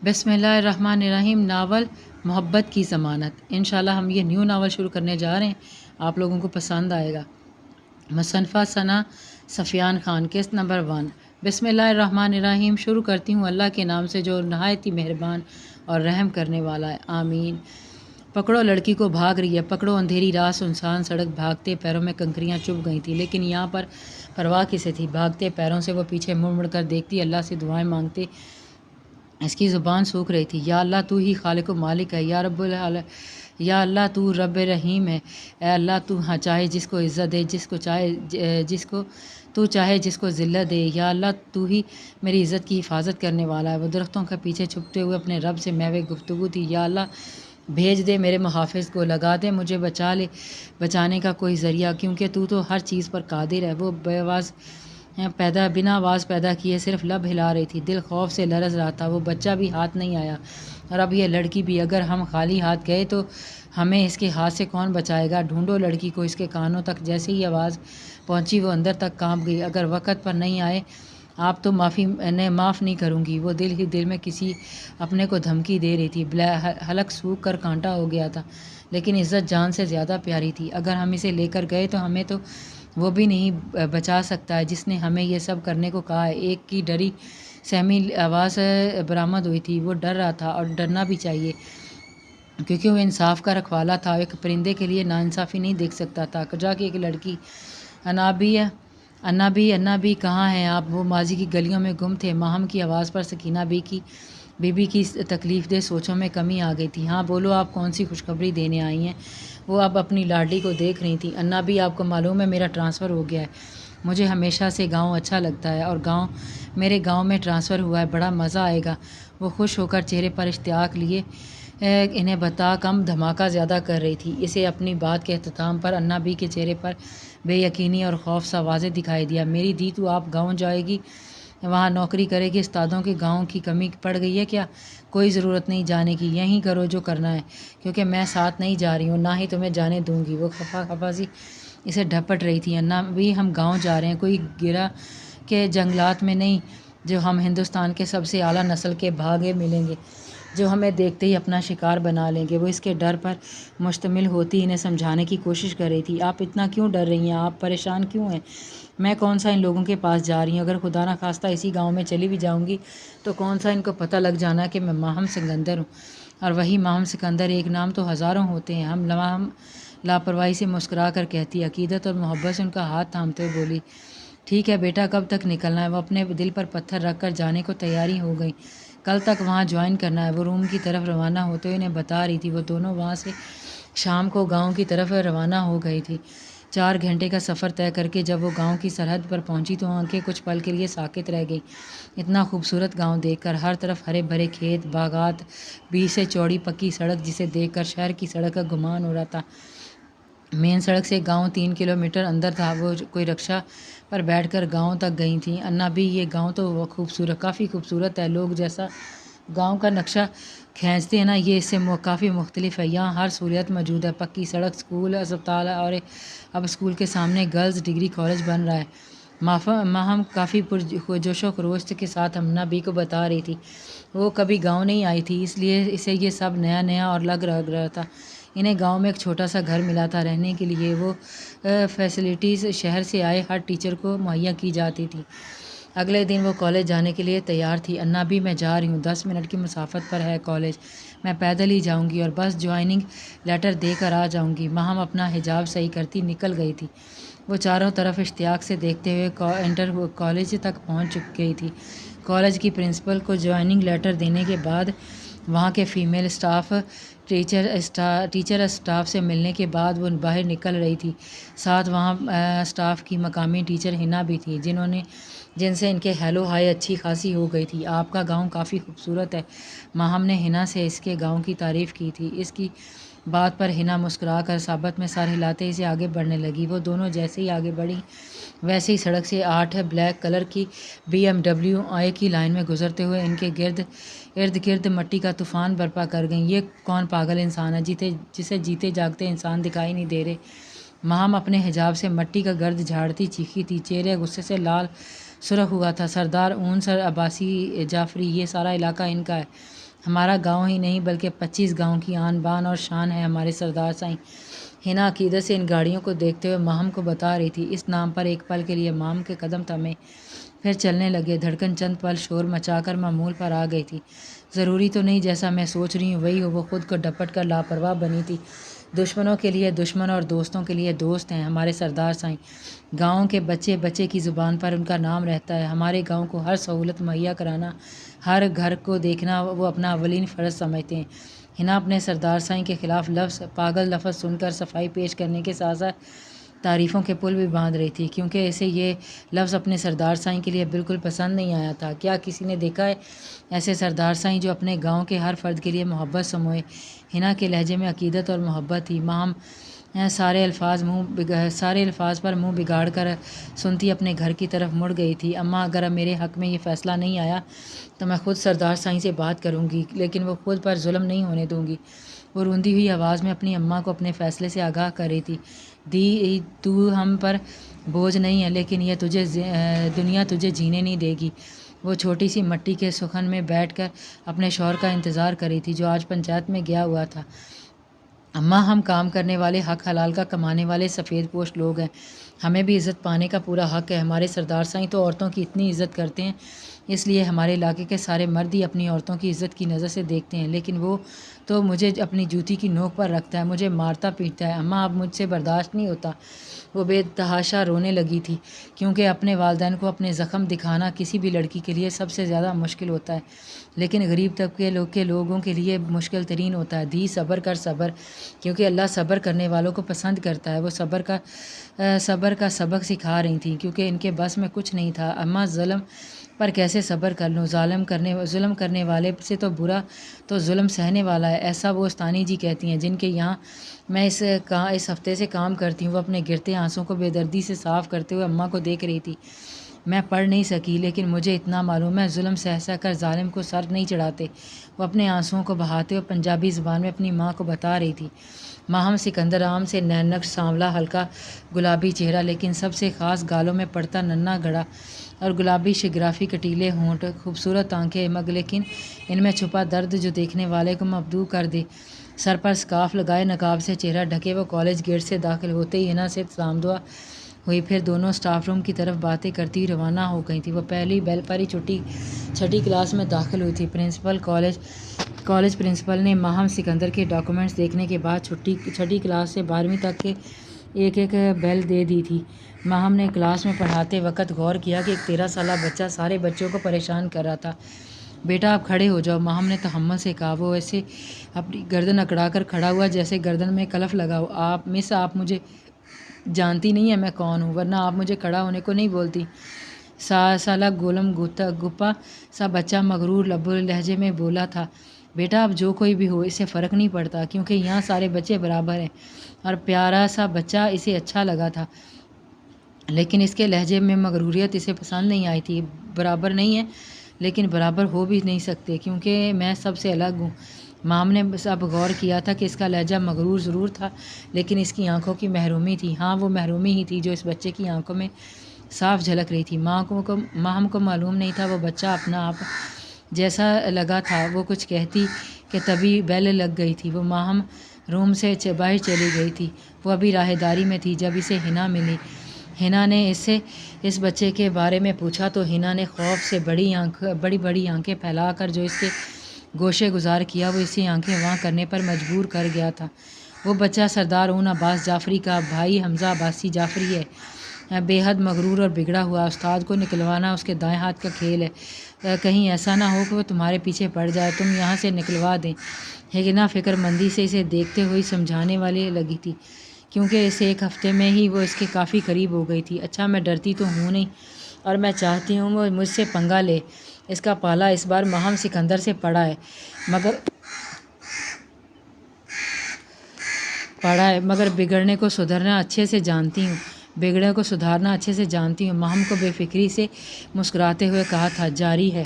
बिस्मिल्लाहिर्रहमानिर्रहीम। नावल मोहब्बत की ज़मानत। इंशाल्लाह हम ये न्यू नावल शुरू करने जा रहे हैं, आप लोगों को पसंद आएगा। मुसन्फ़ा सना सफ़ियान ख़ान, किस्त नंबर 1। बिस्मिल्लाहिर्रहमानिर्रहीम। शुरू करती हूँ अल्लाह के नाम से जो नहायत ही मेहरबान और रहम करने वाला है। आमीन। पकड़ो लड़की को भाग रही है, पकड़ो अंधेरी रात सुनसान सड़क, भागते पैरों में कंकरियाँ चुभ गई थी, लेकिन यहाँ पर परवाह किसे थी। भागते पैरों से वो पीछे मुड़ मुड़ कर देखती, अल्लाह से दुआएं मांगते इसकी ज़ुबान सूख रही थी। या अल्लाह तू ही खालिक व मालिक है, या अल्लाह तू रब रहीम है। ए अल्लाह तू हाँ चाहे जिसको इज़्ज़त दे, जिसको तू चाहे जिसको ज़िल्लत दे। या अल्लाह तू ही मेरी इज़्ज़त की हिफाजत करने वाला है। वो दरख्तों के पीछे छुपते हुए अपने रब से महवे गुफ्तगू थी। या अल्लाह भेज दे मेरे मुहाफ़िज़ को, लगा दे मुझे, बचा ले बचाने का कोई ज़रिया, क्योंकि तू तो हर चीज़ पर कादिर है। वो बिना आवाज़ पैदा किए सिर्फ लब हिला रही थी। दिल खौफ से लरज़ रहा था। वो बच्चा भी हाथ नहीं आया और अब ये लड़की भी। अगर हम खाली हाथ गए तो हमें इसके हाथ से कौन बचाएगा। ढूंढो लड़की को। इसके कानों तक जैसे ही आवाज़ पहुंची वो अंदर तक कांप गई। अगर वक़्त पर नहीं आए आप तो माफ़ नहीं करूँगी। वो दिल ही दिल में किसी अपने को धमकी दे रही थी। हलक सूख कर कांटा हो गया था, लेकिन इज़्ज़त जान से ज़्यादा प्यारी थी। अगर हम इसे लेकर गए तो हमें तो वो भी नहीं बचा सकता है जिसने हमें ये सब करने को कहा है। एक की डरी सहमी आवाज़ बरामद हुई थी। वो डर रहा था और डरना भी चाहिए, क्योंकि वो इंसाफ का रखवाला था। एक परिंदे के लिए नाइंसाफ़ी नहीं देख सकता था। जाके एक लड़की अन्ना भी कहाँ हैं आप। वो माजी की गलियों में गुम थे। माहम की आवाज़ पर सकीना बीबी की तकलीफ़ दे सोचों में कमी आ गई थी। हाँ बोलो, आप कौन सी खुशखबरी देने आई हैं। वो अब अपनी लाडली को देख रही थी। अन्ना भी, आपको मालूम है मेरा ट्रांसफ़र हो गया है। मुझे हमेशा से गांव अच्छा लगता है और मेरे गांव में ट्रांसफ़र हुआ है, बड़ा मज़ा आएगा। वो खुश होकर चेहरे पर इश्तियाक लिए इन्हें बता कम धमाका ज़्यादा कर रही थी। इसे अपनी बात के अख्ताम पर अन्ना बी के चेहरे पर बेयकीनी और खौफ सा वाज़े दिखाई दिया। मेरी दी, तू आप गाँव जाएगी, वहाँ नौकरी करेगी। उस्तादों के गाँव की कमी पड़ गई है क्या। कोई ज़रूरत नहीं जाने की, यहीं करो जो करना है, क्योंकि मैं साथ नहीं जा रही हूँ, ना ही तुम्हें जाने दूँगी। वो खफा सी इसे ढपट रही थी। अन्ना भी, हम गांव जा रहे हैं, कोई गिरा के जंगलात में नहीं, जो हम हिंदुस्तान के सबसे आला नस्ल के भागे मिलेंगे, जो हमें देखते ही अपना शिकार बना लेंगे। वो इसके डर पर मुश्तमिल होती इन्हें समझाने की कोशिश कर रही थी। आप इतना क्यों डर रही हैं, आप परेशान क्यों हैं। मैं कौन सा इन लोगों के पास जा रही हूँ। अगर खुदा ना खास्ता इसी गांव में चली भी जाऊंगी तो कौन सा इनको पता लग जाना कि मैं माहम सिकंदर हूँ। और वही माहम सिकंदर, एक नाम तो हज़ारों होते हैं। हम लापरवाही से मुस्कुरा कर कहती। अकीदत और मोहब्बत से उनका हाथ थामते हुए बोली, ठीक है बेटा, कब तक निकलना है। वो अपने दिल पर पत्थर रख कर जाने को तैयारी हो गई। कल तक वहाँ ज्वाइन करना है। वो रूम की तरफ रवाना होते हुए इन्हें बता रही थी। वो दोनों वहाँ से शाम को गांव की तरफ रवाना हो गई थी। 4 घंटे का सफ़र तय करके जब वो गांव की सरहद पर पहुंची तो आंखें कुछ पल के लिए साकित रह गई। इतना खूबसूरत गांव देखकर, हर तरफ हरे भरे खेत बागात, बीच से चौड़ी पक्की सड़क जिसे देखकर शहर की सड़क का गुमान हो रहा था। मेन सड़क से गांव 3 किलोमीटर अंदर था। वो कोई रिक्शा पर बैठकर गांव तक गई थी। अन्ना भी, ये गांव तो काफ़ी खूबसूरत है। लोग जैसा गांव का नक्शा खींचते हैं ना, ये इससे काफ़ी मुख्तलिफ है। यहाँ हर सहूलियत मौजूद है, पक्की सड़क, स्कूल, अस्पताल, और अब स्कूल के सामने गर्ल्स डिग्री कॉलेज बन रहा है। माहम काफ़ी पुरजोशो खरोश के साथ अन्ना बी को बता रही थी। वो कभी गांव नहीं आई थी, इसलिए इसे ये सब नया नया और लग रहा था। इन्हें गांव में एक छोटा सा घर मिला था रहने के लिए। वो फैसिलिटीज़ शहर से आए हर टीचर को मुहैया की जाती थी। अगले दिन वो कॉलेज जाने के लिए तैयार थी। अन्ना भी, मैं जा रही हूँ, 10 मिनट की मुसाफत पर है कॉलेज, मैं पैदल ही जाऊँगी और बस ज्वाइनिंग लेटर दे कर आ जाऊँगी। माहम अपना हिजाब सही करती निकल गई थी। वो चारों तरफ इश्तियाक से देखते हुए इंटर कॉलेज तक पहुँच गई थी। कॉलेज की प्रिंसिपल को ज्वाइनिंग लेटर देने के बाद वहाँ के फ़ीमेल स्टाफ टीचर स्टाफ से मिलने के बाद वो बाहर निकल रही थी। साथ वहाँ स्टाफ की मकामी टीचर हिना भी थी, जिनसे इनके हेलो हाय अच्छी खासी हो गई थी। आपका गांव काफ़ी खूबसूरत है, माहम ने हिना से इसके गांव की तारीफ़ की थी। इसकी बात पर हिना मुस्कुरा कर साबत में सर हिलाते इसे आगे बढ़ने लगी। वो दोनों जैसे ही आगे बढ़ी वैसे ही सड़क से 8 ब्लैक कलर की BMW आई की लाइन में गुजरते हुए इनके इर्द गिर्द मट्टी का तूफ़ान बर्पा कर गई। ये कौन पागल इंसान है जिसे जीते जागते इंसान दिखाई नहीं दे रहे। माहम अपने हिजाब से मट्टी का गर्द झाड़ती चीखी थी। चेहरे गुस्से से लाल सुर्ख हुआ था। सरदार ऊन सर अब्बासी जाफरी, ये सारा इलाका इनका है। ہمارا گاؤں ہی نہیں بلکہ 25 گاؤں کی آن بان اور شان ہے ہمارے سردار سائیں۔ ہنا عقیدت سے ان گاڑیوں کو دیکھتے ہوئے ماہم کو بتا رہی تھی۔ اس نام پر ایک پل کے لیے ماہم کے قدم تھمے، پھر چلنے لگے۔ دھڑکن چند پل شور مچا کر معمول پر آ گئی تھی۔ ضروری تو نہیں جیسا میں سوچ رہی ہوں وہی ہو، وہ خود کو ڈپٹ کر لاپرواہ بنی تھی۔ دشمنوں کے لیے دشمن اور دوستوں کے لیے دوست ہیں ہمارے سردار سائیں۔ گاؤں کے بچے بچے کی زبان پر ان کا نام رہتا ہے۔ ہمارے گاؤں کو ہر سہولت مہیا کرانا، ہر گھر کو دیکھنا وہ اپنا اولین فرض سمجھتے ہیں۔ ہنا اپنے سردار سائیں کے خلاف پاگل لفظ سن کر صفائی پیش کرنے کے ساتھ ساتھ تعریفوں کے پل بھی باندھ رہی تھی، کیونکہ اسے یہ لفظ اپنے سردار سائیں کے لیے بالکل پسند نہیں آیا تھا۔ کیا کسی نے دیکھا ہے ایسے سردار سائیں جو اپنے گاؤں کے ہر فرد کے لیے محبت سموئے؟ ہنا کے لہجے میں عقیدت اور محبت تھی۔ ماہم سارے الفاظ پر منہ بگاڑ کر سنتی اپنے گھر کی طرف مڑ گئی تھی۔ اماں، اگر میرے حق میں یہ فیصلہ نہیں آیا تو میں خود سردار سائیں سے بات کروں گی، لیکن وہ خود پر ظلم نہیں ہونے دوں گی۔ وہ روندی ہوئی آواز میں اپنی اماں کو اپنے فیصلے سے آگاہ کر رہی تھی۔ دی، تو ہم پر بوجھ نہیں ہے، لیکن یہ دنیا تجھے جینے نہیں دے گی۔ وہ چھوٹی سی مٹی کے سخن میں بیٹھ کر اپنے شوہر کا انتظار کر رہی تھی جو آج پنچایت میں گیا ہوا تھا۔ اماں، ہم کام کرنے والے، حق حلال کا کمانے والے سفید پوش لوگ ہیں، ہمیں بھی عزت پانے کا پورا حق ہے۔ ہمارے سردار سائیں تو عورتوں کی اتنی عزت کرتے ہیں، اس لیے ہمارے علاقے کے سارے مرد ہی اپنی عورتوں کی عزت کی نظر سے دیکھتے ہیں، لیکن وہ تو مجھے اپنی جوتی کی نوک پر رکھتا ہے، مجھے مارتا پیٹتا ہے۔ اماں، اب مجھ سے برداشت نہیں ہوتا۔ وہ بے تحاشا رونے لگی تھی، کیونکہ اپنے والدین کو اپنے زخم دکھانا کسی بھی لڑکی کے لیے سب سے زیادہ مشکل ہوتا ہے، لیکن غریب طبقے کے لوگوں کے لیے مشکل ترین ہوتا ہے۔ دی، صبر کر، صبر، کیونکہ اللہ صبر کرنے والوں کو پسند کرتا ہے۔ وہ صبر کا سبق سکھا رہی تھیں، کیونکہ ان کے بس میں کچھ نہیں تھا۔ اماں، ظلم پر کیسے صبر کر لوں؟ ظلم کرنے والے سے تو برا تو ظلم سہنے والا ہے، ایسا وہ استانی جی کہتی ہیں، جن کے یہاں میں اس ہفتے سے کام کرتی ہوں۔ وہ اپنے گرتے آنسوں کو بے دردی سے صاف کرتے ہوئے اماں کو دیکھ رہی تھی۔ میں پڑھ نہیں سکی، لیکن مجھے اتنا معلوم ہے ظلم سہ کر ظالم کو سر نہیں چڑھاتے۔ وہ اپنے آنسوؤں کو بہاتے ہوئے پنجابی زبان میں اپنی ماں کو بتا رہی تھی۔ ماہم سکندر عام سے نین نقش، سانولا، ہلکا گلابی چہرہ، لیکن سب سے خاص گالوں میں پڑتا ننھا گڑا اور گلابی شگرافی کٹیلے ہونٹ، خوبصورت آنکھیں، لیکن ان میں چھپا درد جو دیکھنے والے کو مبدوع کر دے۔ سر پر سکارف لگائے، نقاب سے چہرہ ڈھکے وہ کالج گیٹ سے داخل ہوتے ہی ہنا سے سلام دعا ہوئی، پھر دونوں اسٹاف روم کی طرف باتیں کرتی روانہ ہو گئی تھیں۔ وہ پہلی بیل پر ہی چھٹی کلاس میں داخل ہوئی تھی۔ کالج پرنسپل نے ماہم سکندر کے ڈاکومنٹس دیکھنے کے بعد چھٹی کلاس سے 12ویں تک کے ایک بیل دے دی تھی۔ ماہم نے کلاس میں پڑھاتے وقت غور کیا کہ ایک 13 سالہ بچہ سارے بچوں کو پریشان کر رہا تھا۔ بیٹا، آپ کھڑے ہو جاؤ، ماہم نے تحمل سے کہا۔ وہ ایسے اپنی گردن اکڑا کر کھڑا ہوا جیسے گردن میں کلف لگا ہو۔ مس، آپ مجھے جانتی نہیں ہیں میں کون ہوں، ورنہ آپ مجھے کھڑا ہونے کو نہیں بولتی۔ سالہ گولم گپا سا بچہ مغرور لہجے میں بولا تھا۔ بیٹا، اب جو کوئی بھی ہو اسے فرق نہیں پڑتا، کیونکہ یہاں سارے بچے برابر ہیں۔ اور پیارا سا بچہ اسے اچھا لگا تھا، لیکن اس کے لہجے میں مغروریت اسے پسند نہیں آئی تھی۔ برابر نہیں ہے، لیکن برابر ہو بھی نہیں سکتے، کیونکہ میں سب سے الگ ہوں۔ مام نے اب غور کیا تھا کہ اس کا لہجہ مغرور ضرور تھا، لیکن اس کی آنکھوں کی محرومی تھی۔ ہاں، وہ محرومی ہی تھی جو اس بچے کی آنکھوں میں صاف جھلک رہی تھی۔ ماہم کو معلوم نہیں تھا وہ بچہ اپنا آپ جیسا لگا تھا۔ وہ کچھ کہتی کہ تبھی بیل لگ گئی تھی۔ وہ ماہم روم سے باہر چلی گئی تھی۔ وہ ابھی راہداری میں تھی جب اسے ہنا ملی۔ ہنا نے اس بچے کے بارے میں پوچھا تو ہنا نے خوف سے بڑی آنکھیں پھیلا کر جو اس کے گوشے گزار کیا، وہ اسی آنکھیں وہاں کرنے پر مجبور کر گیا تھا۔ وہ بچہ سردار اون عباس جعفری کا بھائی حمزہ عباسی جعفری ہے، بے حد مغرور اور بگڑا ہوا۔ استاد کو نکلوانا اس کے دائیں ہاتھ کا کھیل ہے، کہیں ایسا نہ ہو کہ وہ تمہارے پیچھے پڑ جائے، تم یہاں سے نکلوا دیں۔ ہنا فکر مندی سے اسے دیکھتے ہوئی سمجھانے والی لگی تھی، کیونکہ اس ایک ہفتے میں ہی وہ اس کے کافی قریب ہو گئی تھی۔ اچھا، میں ڈرتی تو ہوں نہیں، اور میں چاہتی ہوں وہ مجھ سے پنگا لے۔ اس کا پالا اس بار ماہم سکندر سے پڑا ہے، مگر بگڑنے کو سدھارنا اچھے سے جانتی ہوں۔ ماہم کو بے فکری سے مسکراتے ہوئے کہا تھا۔ جاری ہے۔